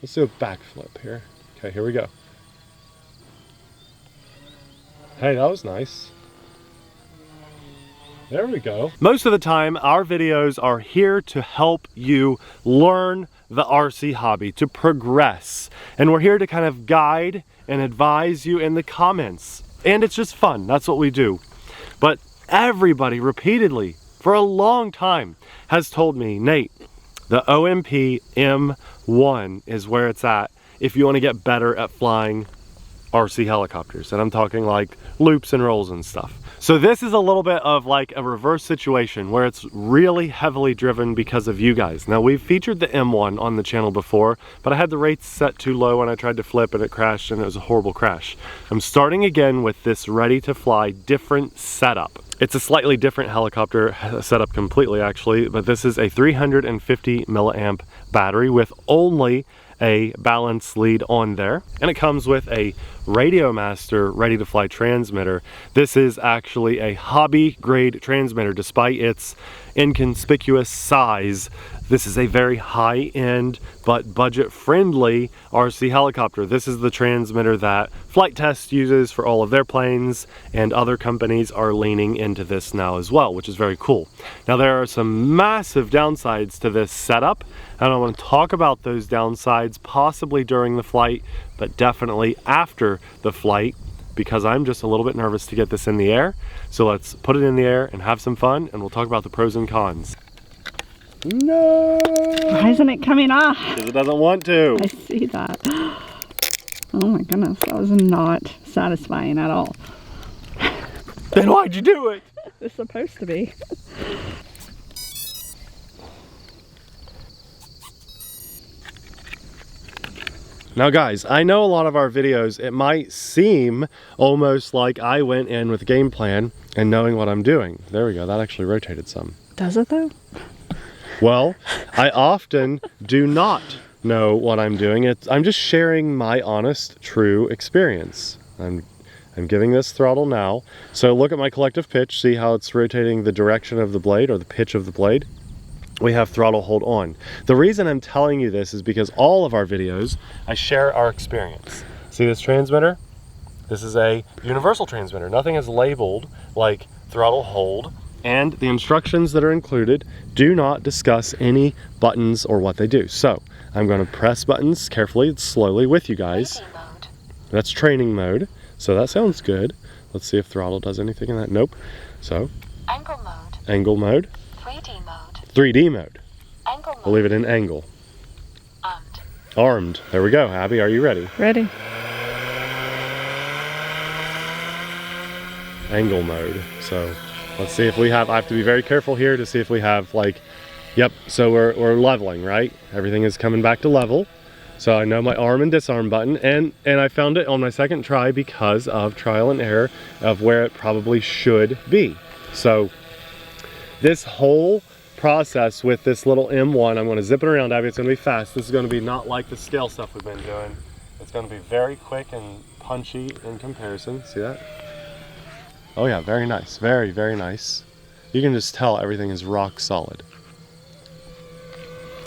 Let's do a backflip here. Okay, here we go. Hey, that was nice. There we go. Most of the time, our videos are here to help you learn the RC hobby, to progress. And we're here to kind of guide and advise you in the comments. And it's just fun, that's what we do. But everybody repeatedly, for a long time, has told me, Nate, the OMP M1 is where it's at if you want to get better at flying RC helicopters. And I'm talking like loops and rolls and stuff. So this is a little bit of like a reverse situation where it's really heavily driven because of you guys. Now we've featured the M1 on the channel before, but I had the rates set too low and I tried to flip and it crashed and it was a horrible crash. I'm starting again with this ready to fly different setup. It's a slightly different helicopter setup completely actually, but this is a 350 milliamp battery with only a balance lead on there, and it comes with a Radio Master ready to fly transmitter. This is actually a hobby grade transmitter despite its inconspicuous size. This is a very high-end but budget-friendly RC helicopter. This is the transmitter that Flight Test uses for all of their planes, and other companies are leaning into this now as well, which is very cool. Now there are some massive downsides to this setup, and I want to talk about those downsides possibly during the flight, but definitely after the flight, because I'm just a little bit nervous to get this in the air. So let's put it in the air and have some fun, and we'll talk about the pros and cons. No! Why isn't it coming off? Because it doesn't want to. I see that. Oh my goodness, that was not satisfying at all. Then why'd you do it? It's supposed to be. Now guys, I know a lot of our videos, it might seem almost like I went in with a game plan and knowing what I'm doing. There we go, that actually rotated some. Does it though? Well, I often do not know what I'm doing. I'm just sharing my honest, true experience. I'm giving this throttle now. So look at my collective pitch, see how it's rotating the direction of the blade or the pitch of the blade. We have throttle hold on. The reason I'm telling you this is because all of our videos, I share our experience. See this transmitter? This is a universal transmitter. Nothing is labeled like throttle hold, and the instructions that are included do not discuss any buttons or what they do. So I'm going to press buttons carefully and slowly with you guys. That's training mode. So that sounds good. Let's see if throttle does anything in that. Nope. So angle mode. Angle mode. 3D mode. 3D mode. Angle mode. We'll leave it in angle. Armed. Armed. There we go. Abby, are you ready? Ready. Angle mode. So let's see if we have, I have to be very careful here to see if we have like, yep, so we're leveling, right? Everything is coming back to level. So I know my arm and disarm button, and I found it on my second try because of trial and error of where it probably should be. So this whole process with this little M1, I'm going to zip it around, Abby. It's going to be fast. This is going to be not like the scale stuff we've been doing. It's going to be very quick and punchy in comparison. See that? Oh yeah, very nice. Very, very nice. You can just tell everything is rock solid.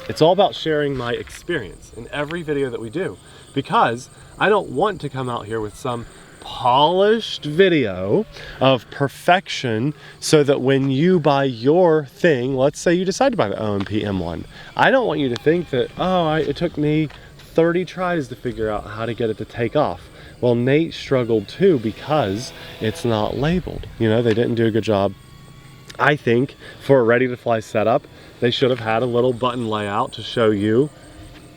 It's all about sharing my experience in every video that we do, because I don't want to come out here with some polished video of perfection so that when you buy your thing, let's say you decide to buy the OMP M1, I don't want you to think that, oh, it took me 30 tries to figure out how to get it to take off. Well, Nate struggled too because it's not labeled. You know, they didn't do a good job. I think for a ready to fly setup, they should have had a little button layout to show you.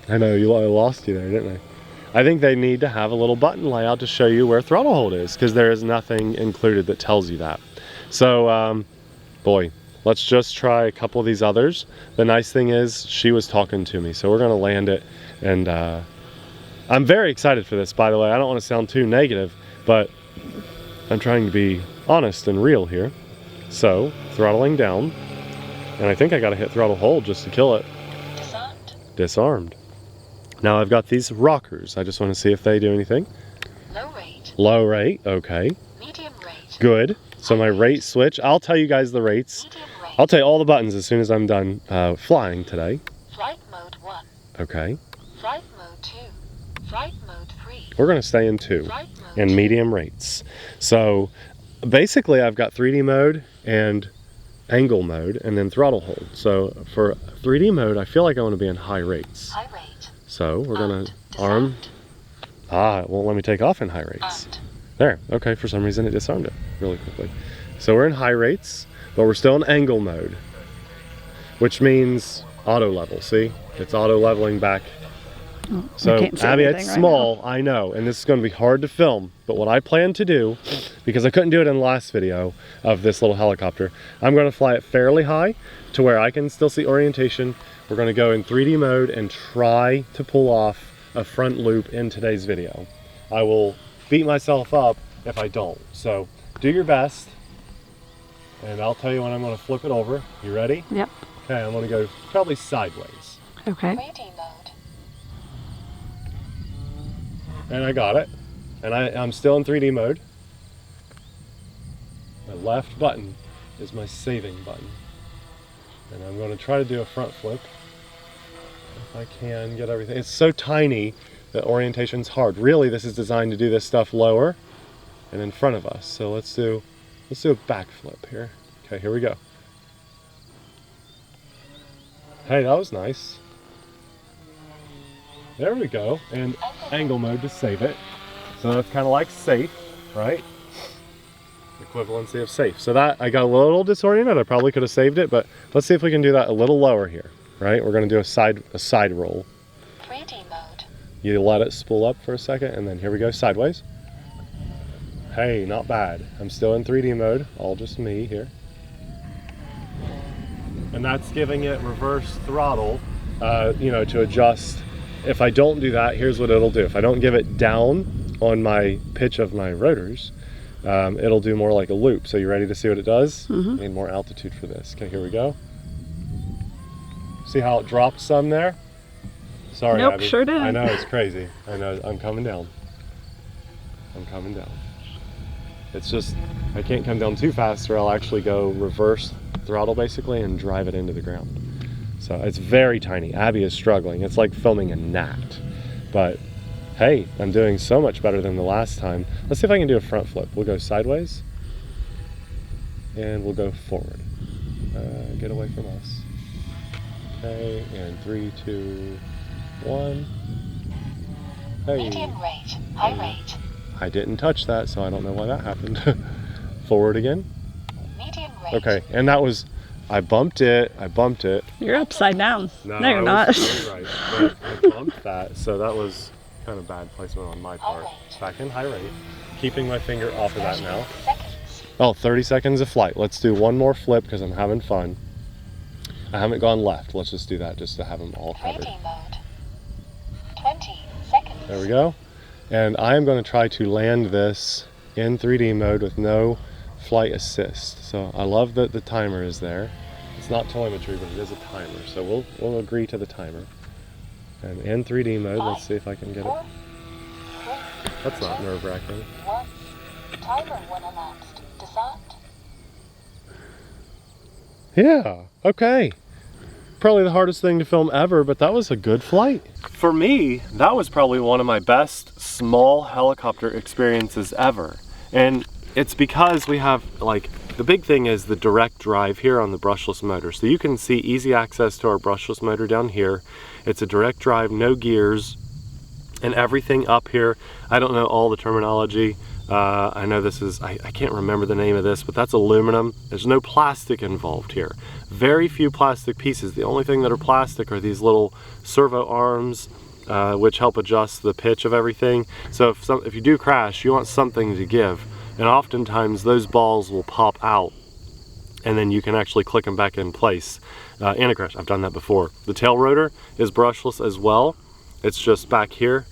I know, I lost you there, didn't I? I think they need to have a little button layout to show you where throttle hold is, because there is nothing included that tells you that. So, boy, let's just try a couple of these others. The nice thing is she was talking to me, so we're gonna land it. And I'm very excited for this, by the way. I don't want to sound too negative, but I'm trying to be honest and real here. So, throttling down. And I think I gotta hit throttle hold just to kill it. Disarmed. Disarmed. Now I've got these rockers. I just want to see if they do anything. Low rate. Low rate, okay. Medium rate. Good. So my rate switch, I'll tell you guys the rates. Medium rate. I'll tell you all the buttons as soon as I'm done flying today. Flight mode 1. Okay. Flight Flight mode 2. Flight mode 3. We're going to stay in 2 Flight mode in 2. medium rates. So basically I've got 3D mode and angle mode and then throttle hold. So for 3D mode, I feel like I want to be in high rates. High rate. So we're going to And arm. disarmed. Ah, it won't let me take off in high rates. And There, okay, for some reason it disarmed it really quickly. So we're in high rates, but we're still in angle mode, which means auto level, see? It's auto leveling back. I So can't see Abby, anything it's right small, I know, and this is gonna be hard to film, but what I plan to do, because I couldn't do it in the last video of this little helicopter, I'm gonna fly it fairly high to where I can still see orientation. We're gonna go in 3D mode and try to pull off a front loop in today's video. I will beat myself up if I don't. So do your best, and I'll tell you when I'm gonna flip it over. You ready? Yep. Okay, I'm gonna go probably sideways. Okay. 3D mode. And I got it. And I'm still in 3D mode. My left button is my saving button. And I'm gonna try to do a front flip. If I can get everything. It's so tiny that orientation's hard. Really, this is designed to do this stuff lower and in front of us. So let's do a back flip here. Okay, here we go. Hey, that was nice. There we go. And angle mode to save it. So that's kind of like safe, right? Equivalency of safe. So that, I got a little disoriented. I probably could have saved it, but let's see if we can do that a little lower here, right? We're gonna do a side roll. 3D mode. You let it spool up for a second, and then here we go, sideways. Hey, not bad. I'm still in 3D mode, all just me here. And that's giving it reverse throttle, you know, to adjust. If I don't do that, here's what it'll do. If I don't give it down on my pitch of my rotors, it'll do more like a loop. So you ready to see what it does? Mm-hmm. Need more altitude for this. Okay, here we go. See how it dropped some there? Sorry, Nope, Abby. sure did. I know, it's crazy. I know, I'm coming down. I'm coming down. It's just, I can't come down too fast or I'll actually go reverse throttle basically and drive it into the ground. So it's very tiny. Abby is struggling. It's like filming a gnat. But hey, I'm doing so much better than the last time. Let's see if I can do a front flip. We'll go sideways and we'll go forward. Get away from us. Okay, and 3, 2, 1. Hey. Medium rate. High rate. I didn't touch that, so I don't know why that happened. Forward again. Medium rate. Okay, and that was, I bumped it. You're upside down. No, you're I not. was right, but I bumped that, so that was kind of bad placement on my part. Alright. Back in high rate, keeping my finger off of that now. 30 seconds. Oh, 30 seconds of flight. Let's do one more flip because I'm having fun. I haven't gone left. Let's just do that just to have them all covered. 3D mode. 20 seconds. There we go. And I am going to try to land this in 3D mode with no flight assist. So I love that the timer is there. It's not telemetry, but it is a timer. So we'll agree to the timer. And in 3D mode, let's see if I can get it. 4, 3, That's not nerve-wracking. 1. Timer 1 elapsed. Disarmed. Yeah, okay. Probably the hardest thing to film ever, but that was a good flight. For me, that was probably one of my best small helicopter experiences ever. And it's because we have, like, the big thing is the direct drive here on the brushless motor. So you can see easy access to our brushless motor down here. It's a direct drive, no gears, and everything up here. I don't know all the terminology. I know this is, I can't remember the name of this, but that's aluminum. There's no plastic involved here. Very few plastic pieces. The only thing that are plastic are these little servo arms, which help adjust the pitch of everything. So if you do crash, you want something to give. And oftentimes those balls will pop out and then you can actually click them back in place in a crash. I've done that before. The tail rotor is brushless as well. It's just back here.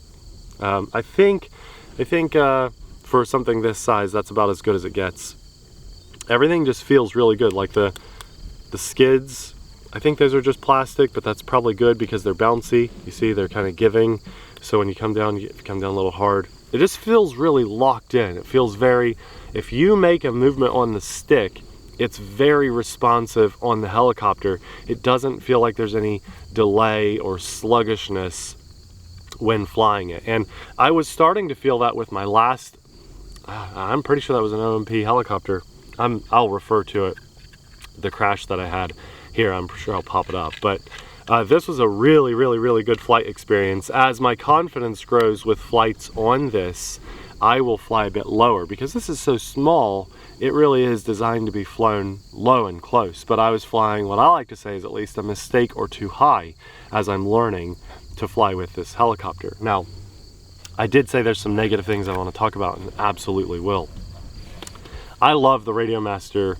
I think for something this size, that's about as good as it gets. Everything just feels really good. Like the skids, I think those are just plastic, but that's probably good because they're bouncy. You see, they're kind of giving. So when you come down a little hard. It just feels really locked in. It feels very, if you make a movement on the stick, it's very responsive on the helicopter. It doesn't feel like there's any delay or sluggishness when flying it. And I was starting to feel that with my last, I'm pretty sure that was an OMP helicopter. I'll refer to it, the crash that I had here. I'm sure I'll pop it up. But this was a really, really, really good flight experience. As my confidence grows with flights on this, I will fly a bit lower because this is so small. It really is designed to be flown low and close. But I was flying what I like to say is at least a mistake or two high as I'm learning to fly with this helicopter. Now, I did say there's some negative things I want to talk about, and absolutely will. I love the Radiomaster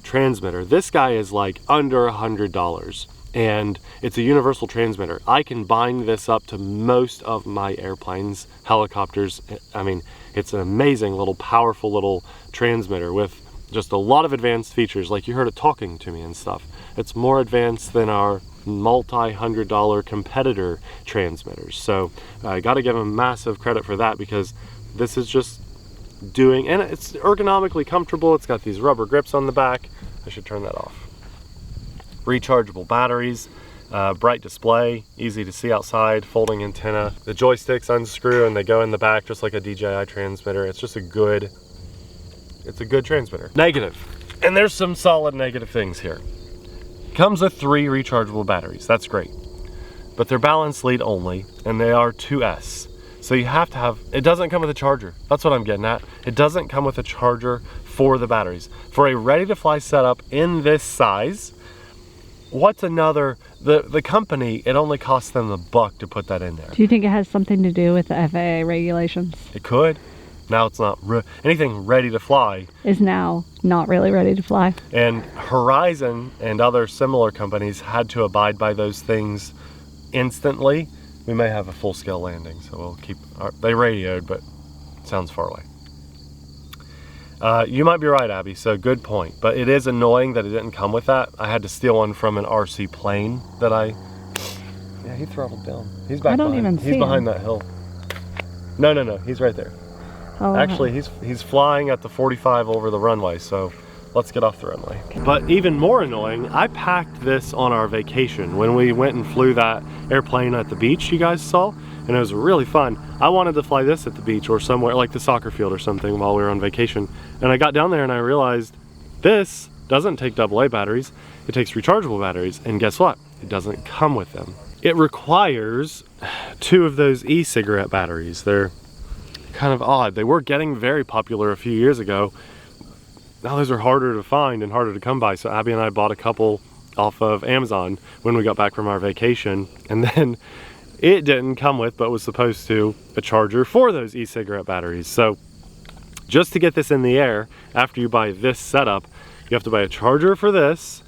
transmitter. This guy is like under $100, and it's a universal transmitter. I can bind this up to most of my airplanes, helicopters. I mean, it's an amazing little, powerful little transmitter with just a lot of advanced features, like you heard it talking to me and stuff. It's more advanced than our multi-$100 competitor transmitters. So I got to give them massive credit for that, because this is just doing, and it's ergonomically comfortable. It's got these rubber grips on the back. I should turn that off. Rechargeable batteries, bright display, easy to see outside, folding antenna. The joysticks unscrew and they go in the back just like a DJI transmitter. It's just a good transmitter. Negative, and there's some solid negative things here. Comes with 3 rechargeable batteries. That's great, but they're balance lead only, and they are 2S. So you have to have, it doesn't come with a charger. That's what I'm getting at. It doesn't come with a charger for the batteries. For a ready-to-fly setup in this size, what's another, the company, it only costs them $1 to put that in there. Do you think it has something to do with the FAA regulations? It could. Now it's not, anything ready to fly is now not really ready to fly. And Horizon and other similar companies had to abide by those things instantly. We may have a full-scale landing, so we'll keep, they radioed, but it sounds far away. You might be right, Abby, so good point. But it is annoying that it didn't come with that. I had to steal one from an RC plane that yeah, he throttled down. He's back behind. He's behind that hill. No, he's right there. Oh, actually, he's flying at the 45 over the runway, so let's get off the runway. But even more annoying, I packed this on our vacation when we went and flew that airplane at the beach you guys saw, and it was really fun. I wanted to fly this at the beach or somewhere like the soccer field or something while we were on vacation, and I got down there and I realized this doesn't take AA batteries, it takes rechargeable batteries, and guess what? It doesn't come with them. It requires 2 of those e-cigarette batteries. They're kind of odd. They were getting very popular a few years ago. Now those are harder to find and harder to come by, so Abby and I bought a couple off of Amazon when we got back from our vacation, and then it didn't come with, but was supposed to, a charger for those e-cigarette batteries. So just to get this in the air, after you buy this setup, you have to buy a charger for this,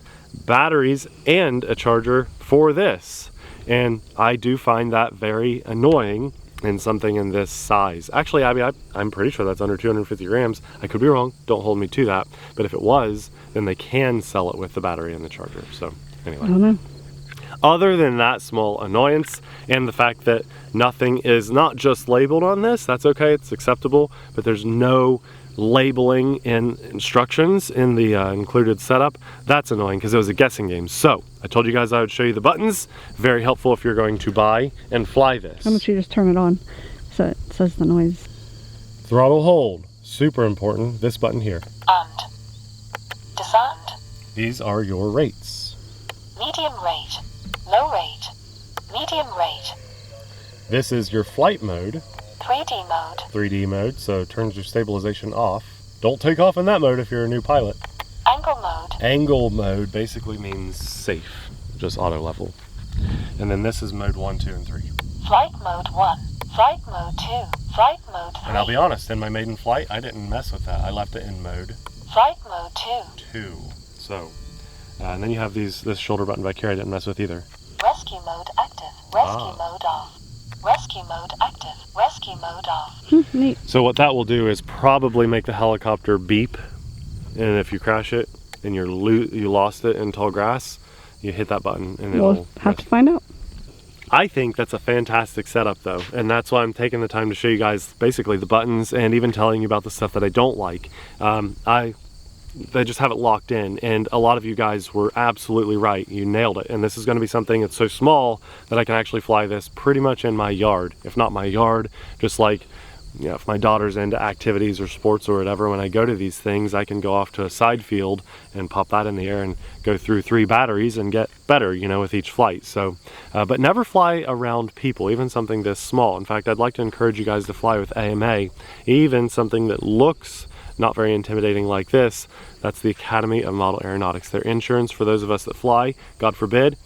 batteries, and a charger for this. And I do find that very annoying in something in this size. Actually, Abby, I'm pretty sure that's under 250 grams. I could be wrong, don't hold me to that. But if it was, then they can sell it with the battery and the charger. So anyway. I don't know. Other than that small annoyance and the fact that nothing is not just labeled on this, that's okay, it's acceptable, but there's no labeling and instructions in the included setup, that's annoying because it was a guessing game. So I told you guys I would show you the buttons. Very helpful if you're going to buy and fly this. How much you just turn it on so it says the noise. Throttle hold, super important. This button here. And descent. These are your rates. Medium rate. Low rate. Medium rate. This is your flight mode. 3D mode. 3D mode, so turns your stabilization off. Don't take off in that mode if you're a new pilot. Angle mode. Angle mode basically means safe, just auto level. And then this is mode 1, 2, and 3. Flight mode 1. Flight mode 2. Flight mode 3. And I'll be honest, in my maiden flight, I didn't mess with that. I left it in mode Flight mode 2. So, and then you have this shoulder button back here I didn't mess with either. Rescue mode active. Rescue mode off. Rescue mode active. Rescue mode off. Neat. So what that will do is probably make the helicopter beep, and if you crash it and you lost it in tall grass, you hit that button and We'll have to find out. I think that's a fantastic setup though, and that's why I'm taking the time to show you guys basically the buttons and even telling you about the stuff that I don't like. they just have it locked in, and a lot of you guys were absolutely right. You nailed it. And this is going to be something that's so small that I can actually fly this pretty much in my yard. If not my yard, just like, you know, if my daughter's into activities or sports or whatever, when I go to these things, I can go off to a side field and pop that in the air and go through 3 batteries and get better, you know, with each flight. So, but never fly around people, even something this small. In fact, I'd like to encourage you guys to fly with AMA, even something that looks not very intimidating like this. That's the Academy of Model Aeronautics. Their insurance for those of us that fly, God forbid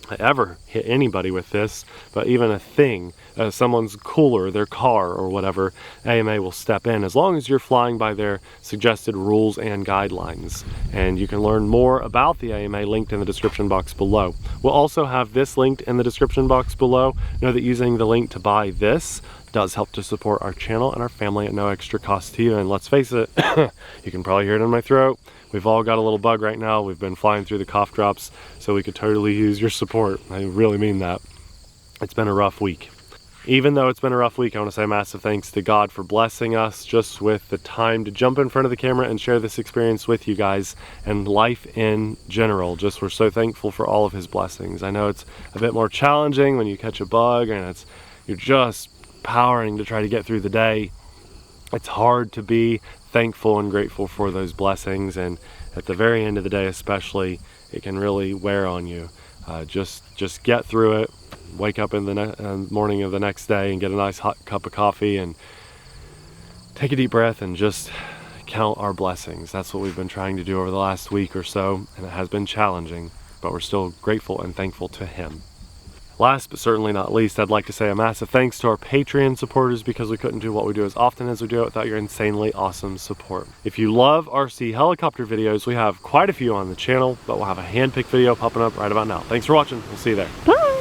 I ever hit anybody with this, but even a thing, someone's cooler, their car or whatever, AMA will step in as long as you're flying by their suggested rules and guidelines. And you can learn more about the AMA linked in the description box below. We'll also have this linked in the description box below. Know that using the link to buy this does help to support our channel and our family at no extra cost to you. And let's face it, you can probably hear it in my throat. We've all got a little bug right now. We've been flying through the cough drops, so we could totally use your support. I really mean that. It's been a rough week. Even though it's been a rough week, I want to say a massive thanks to God for blessing us just with the time to jump in front of the camera and share this experience with you guys, and life in general. Just we're so thankful for all of his blessings. I know it's a bit more challenging when you catch a bug and you're just powering to try to get through the day. It's hard to be thankful and grateful for those blessings, and at the very end of the day especially, it can really wear on you. Just get through it, wake up in the morning of the next day and get a nice hot cup of coffee and take a deep breath and just count our blessings. That's what we've been trying to do over the last week or so, and it has been challenging, but we're still grateful and thankful to him. Last but certainly not least, I'd like to say a massive thanks to our Patreon supporters, because we couldn't do what we do as often as we do it without your insanely awesome support. If you love RC helicopter videos, we have quite a few on the channel, but we'll have a hand-picked video popping up right about now. Thanks for watching. We'll see you there. Bye.